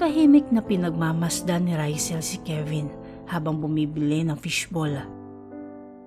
Tahimik na pinagmamasdan ni Rysel si Kevin habang bumibili ng fishball.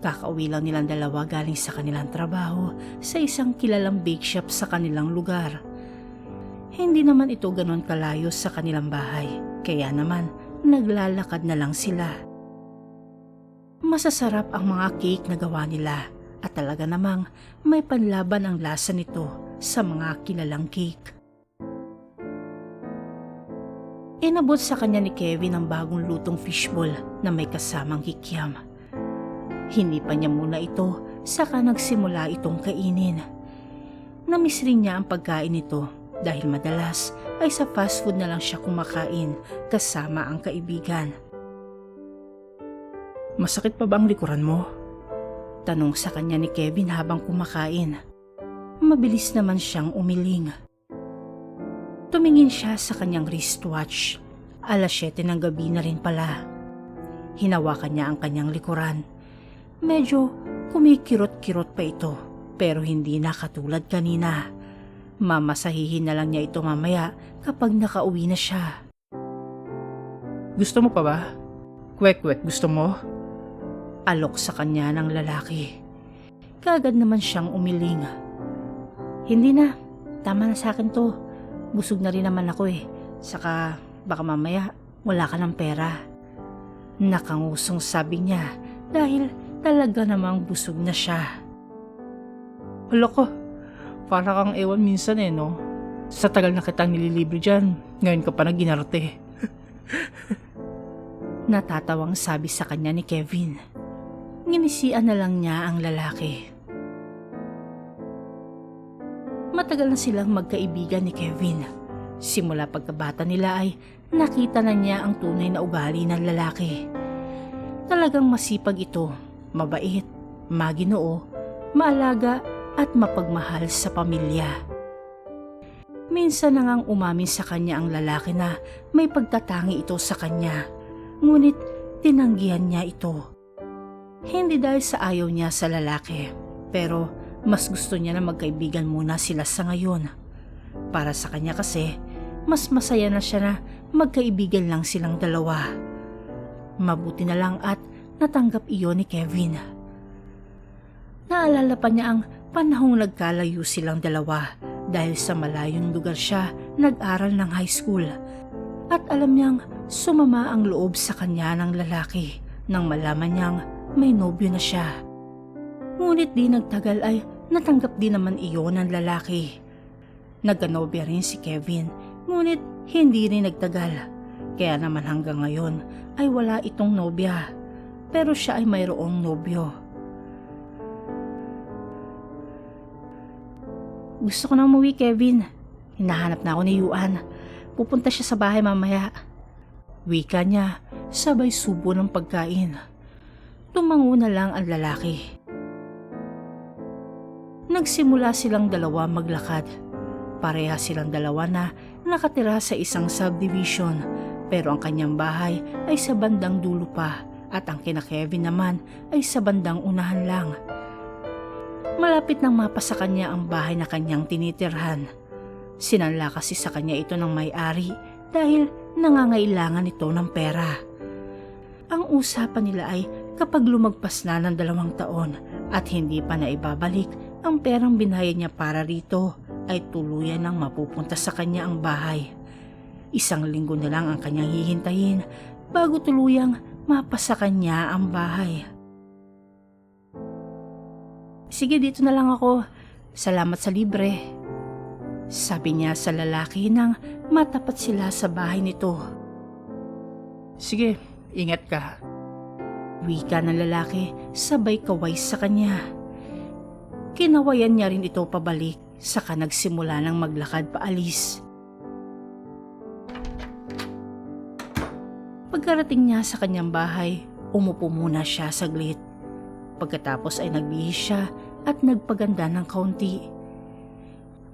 Kakauwi lang nilang dalawa galing sa kanilang trabaho sa isang kilalang bake shop sa kanilang lugar. Hindi naman ito ganon kalayo sa kanilang bahay, kaya naman naglalakad na lang sila. Masasarap ang mga cake na gawa nila at talaga namang may panlaban ang lasa nito sa mga kilalang cake. Inabot sa kanya ni Kevin ang bagong lutong fishball na may kasamang kikiam. Hinipan niya muna ito, saka nagsimula itong kainin. Namiss rin niya ang pagkain nito dahil madalas ay sa fast food na lang siya kumakain kasama ang kaibigan. "Masakit pa ba ang likuran mo?" tanong sa kanya ni Kevin habang kumakain. Mabilis naman siyang umiling. Tumingin siya sa kanyang wristwatch. 7:00 ng gabi na rin pala. Hinawakan niya ang kanyang likuran. Medyo kumikirot-kirot pa ito, pero hindi na katulad kanina. Mamasahihin na lang niya ito mamaya kapag nakauwi na siya. "Gusto mo pa ba? Kwek-kwek, gusto mo?" Alok sa kanya ng lalaki. Kaagad naman siyang umiling. "Hindi na, tama na sa akin to. Busog na rin naman ako eh. Saka baka mamaya wala ka ng pera." Nakangusong sabi niya dahil talaga namang busog na siya. "Hala ko, para kang ewan minsan eh no? Sa tagal na kitang nililibre dyan, ngayon ka pa na ginarte." Natatawang sabi sa kanya ni Kevin. Nginisian na lang niya ang lalaki. Matagal na silang magkaibigan ni Kevin. Simula pagkabata nila ay nakita na niya ang tunay na ugali ng lalaki. Talagang masipag ito, mabait, maginoo, maalaga at mapagmahal sa pamilya. Minsan na ngang umamin sa kanya ang lalaki na may pagtatangi ito sa kanya, ngunit tinanggihan niya ito. Hindi dahil sa ayaw niya sa lalaki, pero mas gusto niya na magkaibigan muna sila sa ngayon. Para sa kanya kasi, mas masaya na siya na magkaibigan lang silang dalawa. Mabuti na lang at natanggap iyon ni Kevin. Naalala pa niya ang panahong nagkalayo silang dalawa dahil sa malayong lugar siya nag-aral ng high school. At alam niyang sumama ang loob sa kanya ng lalaki nang malaman niyang may nobyo na siya. Ngunit di nagtagal ay natanggap din naman iyon ng lalaki. Nagkanobya rin si Kevin, ngunit hindi rin nagtagal. Kaya naman hanggang ngayon ay wala itong nobya. Pero siya ay mayroong nobyo. "Gusto ko na umuwi, Kevin. Hinahanap na ako ni Yuan. Pupunta siya sa bahay mamaya." Wika niya, sabay subo ng pagkain. Tumango na lang ang lalaki. Nagsimula silang dalawa maglakad. Pareha silang dalawa na nakatira sa isang subdivision, pero ang kanyang bahay ay sa bandang dulo pa at ang kina Kevin naman ay sa bandang unahan lang. Malapit nang mapasa kanya ang bahay na kanyang tinitirhan. Sinanla kasi sa kanya ito ng may-ari dahil nangangailangan ito ng pera. Ang usapan nila ay kapag lumagpas na ng 2 taon at hindi pa na ibabalik ang perang binayad niya para rito, ay tuluyan nang mapupunta sa kanya ang bahay. 1 linggo na lang ang kanyang hihintayin bago tuluyang mapasa kanya ang bahay. "Sige, dito na lang ako. Salamat sa libre," sabi niya sa lalaki nang matapat sila sa bahay nito. "Sige, ingat ka," wika ng lalaki sabay kaway sa kanya. Kinawayan niya rin ito pabalik, saka nagsimula ng maglakad paalis. Pagkarating niya sa kanyang bahay, umupo muna siya saglit. Pagkatapos ay nagbihis siya at nagpaganda ng kaunti.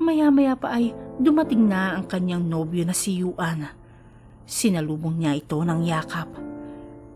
Maya-maya pa ay dumating na ang kanyang nobyo na si Yuan. Sinalubong niya ito ng yakap.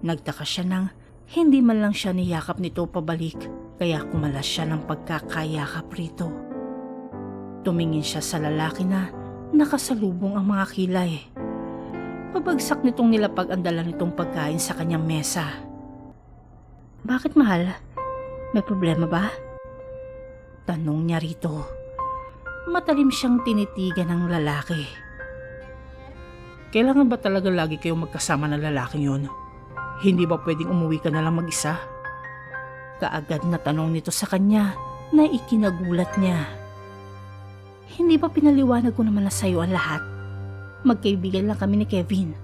Nagtaka siya nang hindi man lang siya niyakap nito pabalik, kaya kumalas siya ng pagkakayakap rito. Tumingin siya sa lalaki na nakasalubong ang mga kilay. Pabagsak nitong nilapag ang dala nitong pagkain sa kanyang mesa. Bakit, mahal? May problema ba? Tanong niya rito. Matalim siyang tinitigan ng lalaki. Kailangan ba talaga lagi kayong magkasama ng lalaking yun? Hindi ba pwedeng umuwi ka na lang mag-isa? Kaagad na tanong nito sa kanya na ikinagulat niya. Hindi ba pinaliwanag ko naman na sa'yo ang lahat? Magkaibigan lang kami ni Kevin.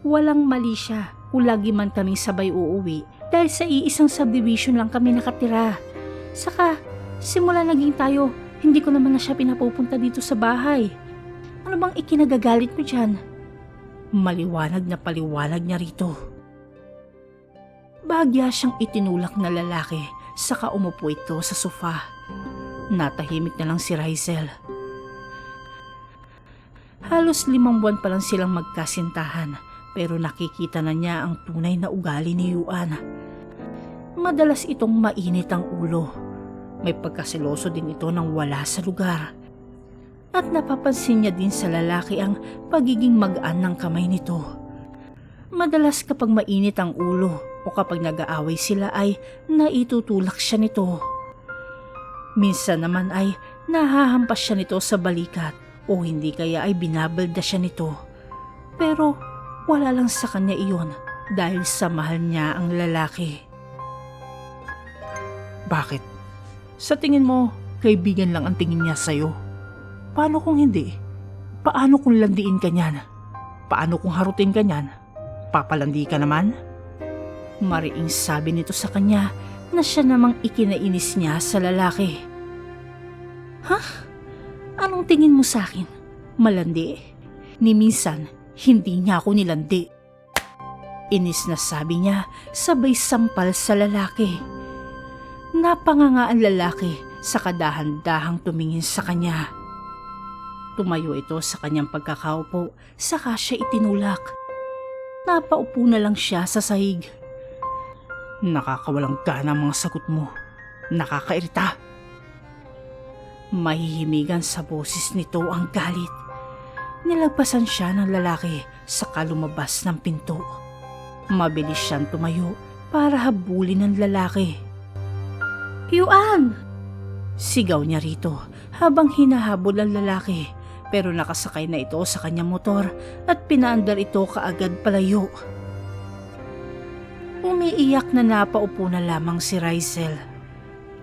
Walang mali siya kung lagi man kaming sabay uuwi dahil sa iisang subdivision lang kami nakatira. Saka, simula naging tayo, hindi ko naman na siya pinapupunta dito sa bahay. Ano bang ikinagagalit mo dyan? Maliwanag na paliwanag niya rito. Bahagya siyang itinulak na lalaki, saka umupo ito sa sofa. Natahimik na lang si Rizel. Halos 5 buwan pa lang silang magkasintahan, pero nakikita na niya ang tunay na ugali ni Yuan. Madalas itong mainit ang ulo. May pagkaseloso din ito nang wala sa lugar. At napapansin niya din sa lalaki ang pagiging magaan ng kamay nito. Madalas kapag mainit ang ulo o kapag nag-aaway sila ay naitutulak siya nito. Minsan naman ay nahahampas siya nito sa balikat o hindi kaya ay binabalda siya nito. Pero wala lang sa kanya iyon dahil sa mahal niya ang lalaki. Bakit? Sa tingin mo, kaibigan lang ang tingin niya sa'yo? Paano kung hindi? Paano kung landiin ka niyan? Paano kung harutin ka niyan? Papalandi ka naman? Mariing sabi nito sa kanya na siya namang ikinainis niya sa lalaki. Ha? Anong tingin mo sa akin? Malandi? Ni minsan, hindi niya ako nilandi. Inis na sabi niya, sabay sampal sa lalaki. Napanganga ang lalaki sa kadahan-dahang tumingin sa kanya. Tumayo ito sa kanyang pagkakaupo, saka siya itinulak. Napaupo na lang siya sa sahig. Nakakawalang gana ang mga sagot mo. Nakakairita. Mahihimigan sa boses nito ang galit. Nilagpasan siya ng lalaki saka lumabas ng pinto. Mabilis siyang tumayo para habulin ng lalaki. Yuan! Sigaw niya rito habang hinahabol ang lalaki, pero nakasakay na ito sa kanyang motor at pinaandar ito kaagad palayo. Umiiyak na napaupo na lamang si Rizel.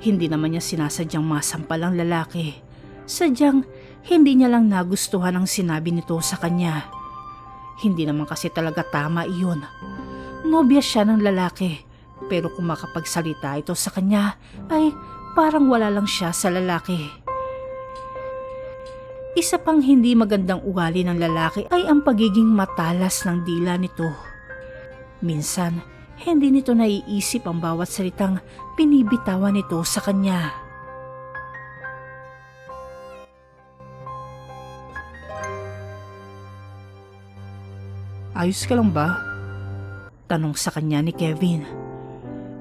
Hindi naman niya sinasadyang masampal ang lalaki. Sadyang hindi niya lang nagustuhan ang sinabi nito sa kanya. Hindi naman kasi talaga tama iyon. Nobya siya ng lalaki, pero kung makapagsalita ito sa kanya ay parang wala lang siya sa lalaki. Isa pang hindi magandang ugali ng lalaki ay ang pagiging matalas ng dila nito. Minsan, hindi nito naiisip ang bawat salitang binibitawan nito sa kanya. Ayos ka lang ba? Tanong sa kanya ni Kevin.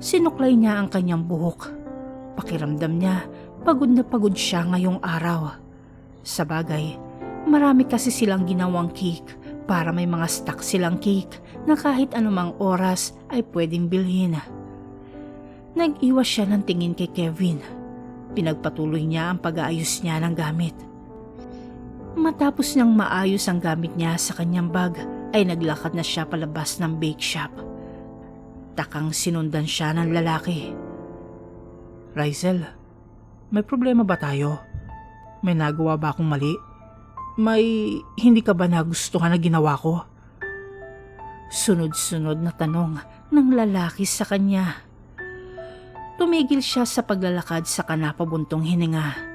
Sinuklay niya ang kanyang buhok. Pakiramdam niya, pagod na pagod siya ngayong araw. Sa bagay, marami kasi silang ginawang cake para may mga stock silang cake na kahit anumang oras ay pwedeng bilhin. Nag-iwas siya ng tingin kay Kevin. Pinagpatuloy niya ang pag-aayos niya ng gamit. Matapos niyang maayos ang gamit niya sa kanyang bag, ay naglakad na siya palabas ng bake shop. Takang sinundan siya ng lalaki. Rizel, may problema ba tayo? May nagawa ba akong mali? May hindi ka ba nagustuhan na ginawa ko? Sunod-sunod na tanong ng lalaki sa kanya. Tumigil siya sa paglalakad saka napabuntong hininga.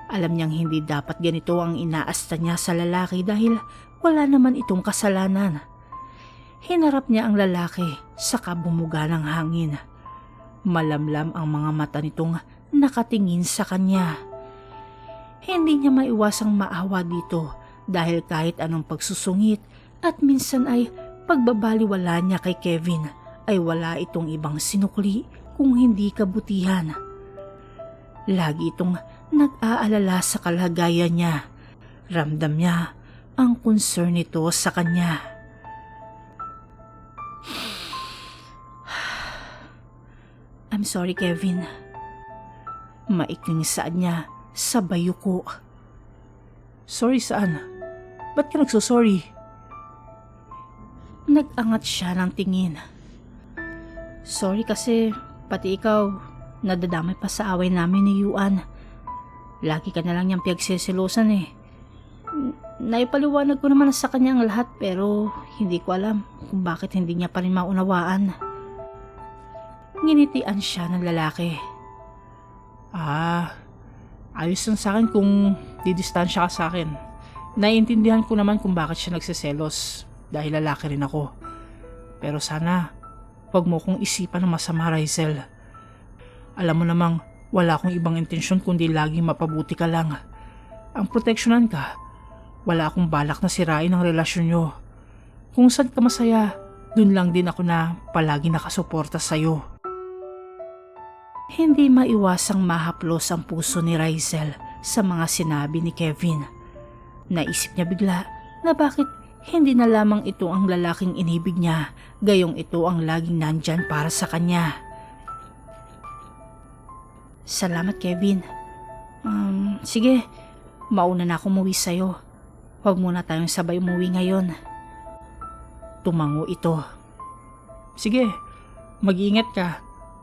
Alam niyang hindi dapat ganito ang inaasta niya sa lalaki dahil wala naman itong kasalanan. Hinarap niya ang lalaki saka bumuga ng hangin. Malamlam ang mga mata nitong nakatingin sa kanya. Hindi niya maiwasang maawa dito dahil kahit anong pagsusungit at minsan ay pagbabaliwala niya kay Kevin ay wala itong ibang sinukli kung hindi kabutihan. Lagi itong nag-aalala sa kalagayan niya. Ramdam niya ang concern nito sa kanya. I'm sorry, Kevin. Maikling saad niya sa bayuko. Sorry saan? Ba't ka nagsosorry? Nag-angat siya ng tingin. Sorry kasi pati ikaw nadadamay pa sa away namin ni Yuan. Lagi ka na lang niyang piyagseselosan eh. Naipaliwanag ko naman sa kanya ang lahat pero hindi ko alam kung bakit hindi niya pa rin maunawaan. Nginitian siya ng lalaki. Ayos lang sa akin kung didistansya ka sa akin. Naiintindihan ko naman kung bakit siya nagsiselos dahil lalaki rin ako. Pero sana, wag mo kong isipan ng masama, Rizel. Alam mo namang wala akong ibang intensyon kundi laging mapabuti ka lang. Ang proteksyonan ka, wala akong balak na sirain ang relasyon nyo. Kung saan ka masaya, dun lang din ako na palagi nakasuporta sa'yo. Hindi maiwasang mahaplos ang puso ni Rizel sa mga sinabi ni Kevin. Naisip niya bigla na bakit hindi na lamang ito ang lalaking inibig niya, gayong ito ang laging nandyan para sa kanya. Salamat, Kevin. Sige, mauna na ako umuwi sa'yo. Huwag muna tayong sabay umuwi ngayon. Tumango ito. Sige, mag-iingat ka.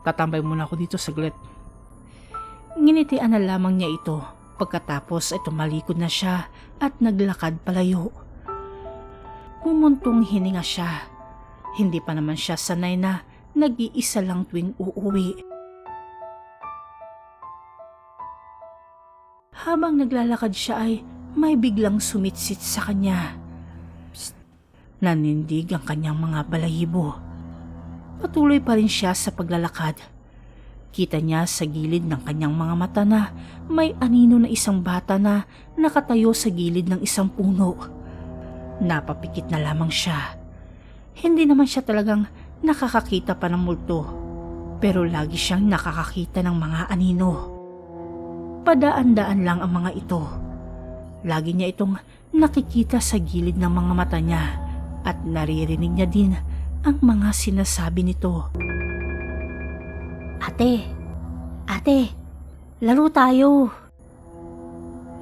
Tatambay muna ako dito saglit. Nginitian na lamang niya ito. Pagkatapos ay tumalikod na siya at naglakad palayo. Humuntong hininga siya. Hindi pa naman siya sanay na nag-iisa lang tuwing uuwi. Habang naglalakad siya ay may biglang sumitsit sa kanya. Psst! Nanindig ang kanyang mga balahibo. Patuloy pa rin siya sa paglalakad. Kita niya sa gilid ng kanyang mga mata na may anino na isang bata na nakatayo sa gilid ng isang puno. Napapikit na lamang siya. Hindi naman siya talagang nakakakita pa ng multo, pero lagi siyang nakakakita ng mga anino. Padaan-daan lang ang mga ito. Lagi niya itong nakikita sa gilid ng mga mata niya at naririnig niya din ang mga sinasabi nito. Ate, laro tayo.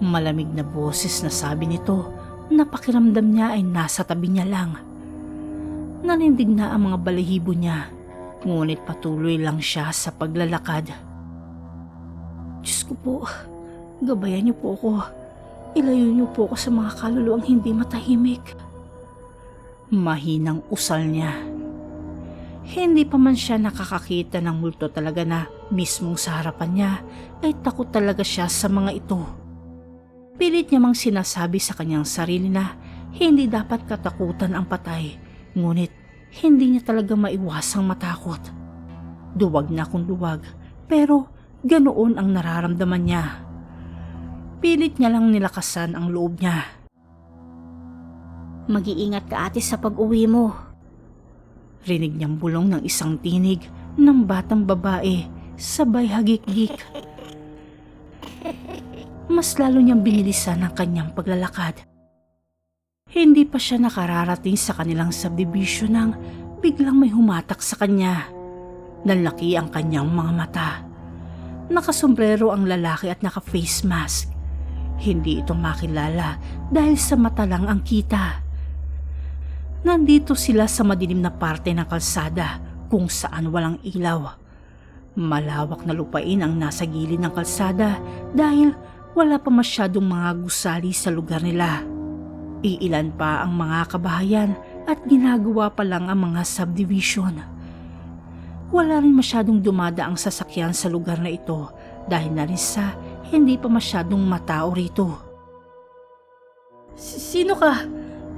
Malamig na boses na sabi nito na pakiramdam niya ay nasa tabi niya lang. Nanindig na ang mga balahibo niya, ngunit patuloy lang siya sa paglalakad. Diyos ko po, gabayan niyo po ako. Ilayo niyo po ako sa mga kaluluwang hindi matahimik. Mahinang usal niya. Hindi pa man siya nakakakita ng multo talaga na mismong sa harapan niya ay takot talaga siya sa mga ito. Pilit niya mang sinasabi sa kanyang sarili na hindi dapat katakutan ang patay, ngunit hindi niya talaga maiwasang matakot. Duwag na kung duwag, pero ganoon ang nararamdaman niya. Pilit niya lang nilakasan ang loob niya. Mag-iingat ka ate sa pag-uwi mo. Rinig niyang bulong ng isang tinig ng batang babae, sabay hagik-gik. Mas lalo niyang binilisan ang kanyang paglalakad. Hindi pa siya nakararating sa kanilang subdivision nang biglang may humatak sa kanya. Nanlaki ang kanyang mga mata. Nakasombrero ang lalaki at naka-face mask. Hindi ito makilala dahil sa mata lang ang kita. Nandito sila sa madilim na parte ng kalsada kung saan walang ilaw. Malawak na lupain ang nasa gilid ng kalsada dahil wala pa masyadong mga gusali sa lugar nila. Iilan pa ang mga kabahayan at ginagawa pa lang ang mga subdivision. Wala rin masyadong dumadaang sasakyan sa lugar na ito dahil na rin sa hindi pa masyadong matao rito. Sino ka?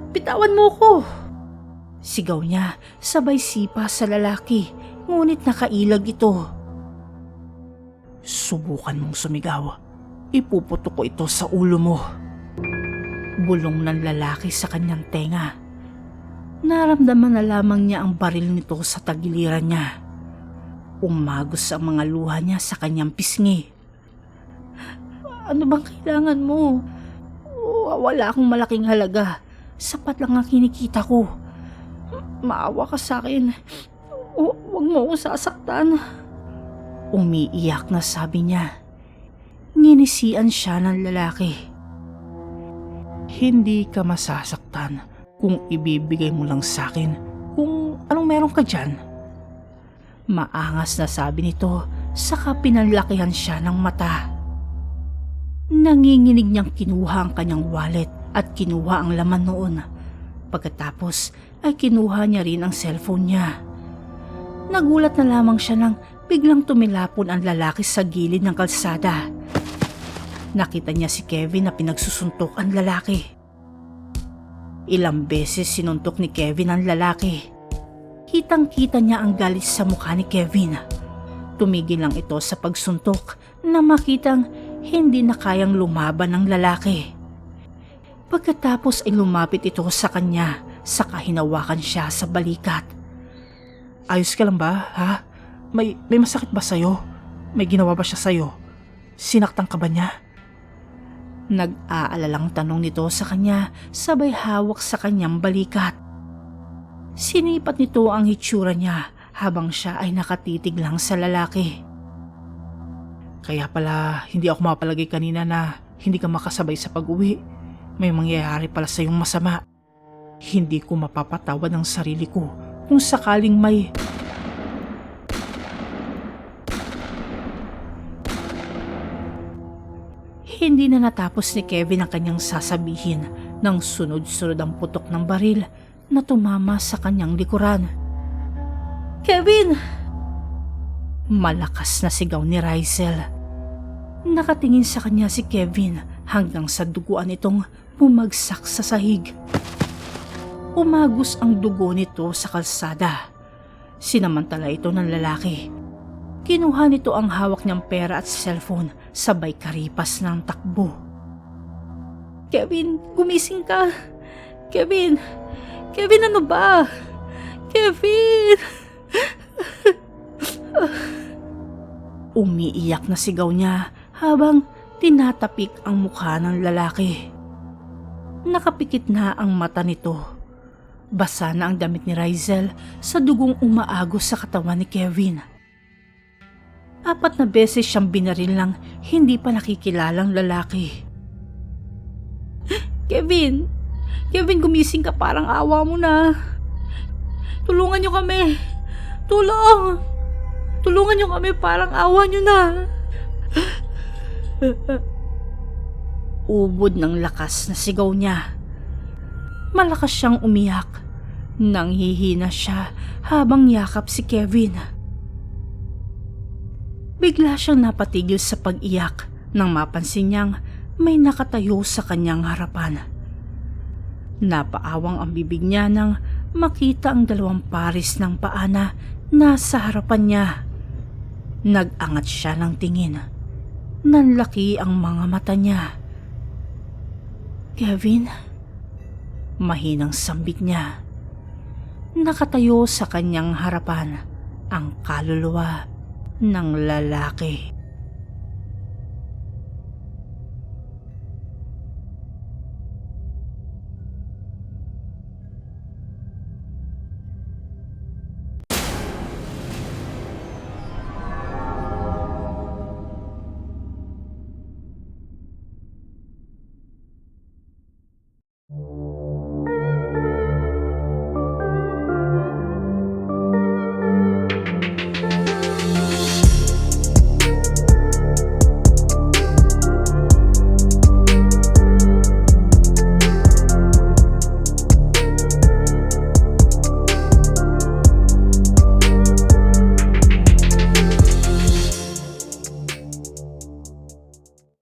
Bitawan mo ko! Sigaw niya, sabay sipa sa lalaki, ngunit nakailag ito. Subukan mong sumigaw. Ipuputo ko ito sa ulo mo. Bulong ng lalaki sa kanyang tenga. Naramdaman na lamang niya ang baril nito sa tagiliran niya. Umagos ang mga luha niya sa kanyang pisngi. Ano bang kailangan mo? Wala akong malaking halaga. Sapat lang ang kinikita ko. Maawa ka sa akin. Huwag mo akong sasaktan. Umiiyak na sabi niya. Nginisian siya ng lalaki. Hindi ka masasaktan kung ibibigay mo lang sa akin kung anong meron ka dyan. Maangas na sabi nito, saka pinanlakihan siya ng mata. Nanginginig niyang kinuha ang kanyang wallet at kinuha ang laman noon. Pagkatapos ay kinuha niya rin ang cellphone niya. Nagulat na lamang siya nang biglang tumilapon ang lalaki sa gilid ng kalsada. Nakita niya si Kevin na pinagsusuntok ang lalaki. Ilang beses sinuntok ni Kevin ang lalaki. Kitang-kita niya ang galit sa mukha ni Kevin. Tumigil lang ito sa pagsuntok na makitang hindi na kayang lumaban ng lalaki. Pagkatapos ay lumapit ito sa kanya, saka hinawakan siya sa balikat. Ayos ka lang ba, ha? May masakit ba sa'yo? May ginawa ba siya sa'yo? Sinaktan ka ba niya? Nag-aalalang tanong nito sa kanya, sabay hawak sa kanyang balikat. Sinipat nito ang hitsura niya habang siya ay nakatitig lang sa lalaki. Kaya pala hindi ako mapalagay kanina na hindi ka makasabay sa pag-uwi. May mangyayari pala sa iyong masama. Hindi ko mapapatawad ang sarili ko kung sakaling may... Hindi na natapos ni Kevin ang kanyang sasabihin nang sunod-sunod ang putok ng baril na tumama sa kanyang likuran. Kevin! Malakas na sigaw ni Rizel. Nakatingin sa kanya si Kevin hanggang sa duguan itong bumagsak sa sahig. Umagos ang dugo nito sa kalsada. Sinamantala ito ng lalaki. Kinuha nito ang hawak niyang pera at cellphone, sabay karipas ng takbo. Kevin, gumising ka. Kevin, ano ba? Kevin! Umiiyak na sigaw niya habang tinatapik ang mukha ng lalaki. Nakapikit na ang mata nito. Basa na ang damit ni Rizel sa dugong umaagos sa katawan ni Kevin. 4 na beses siyang binaril ng hindi pa nakikilalang lalaki. Kevin, gumising ka, parang awa mo na. Tulungan niyo kami. Tulungan niyo kami, parang awa niyo na. Ubod ng lakas na sigaw niya. Malakas siyang umiyak. Nanghihina siya habang yakap si Kevin. Bigla siyang napatigil sa pag-iyak nang mapansin niyang may nakatayo sa kanyang harapan. Napaawang ang bibig niya nang makita ang 2 pares ng paa na nasa harapan niya. Nag-angat siya ng tingin. Nanlaki ang mga mata niya. Kevin? Mahinang sambit niya. Nakatayo sa kanyang harapan ang kaluluwa ng lalaki.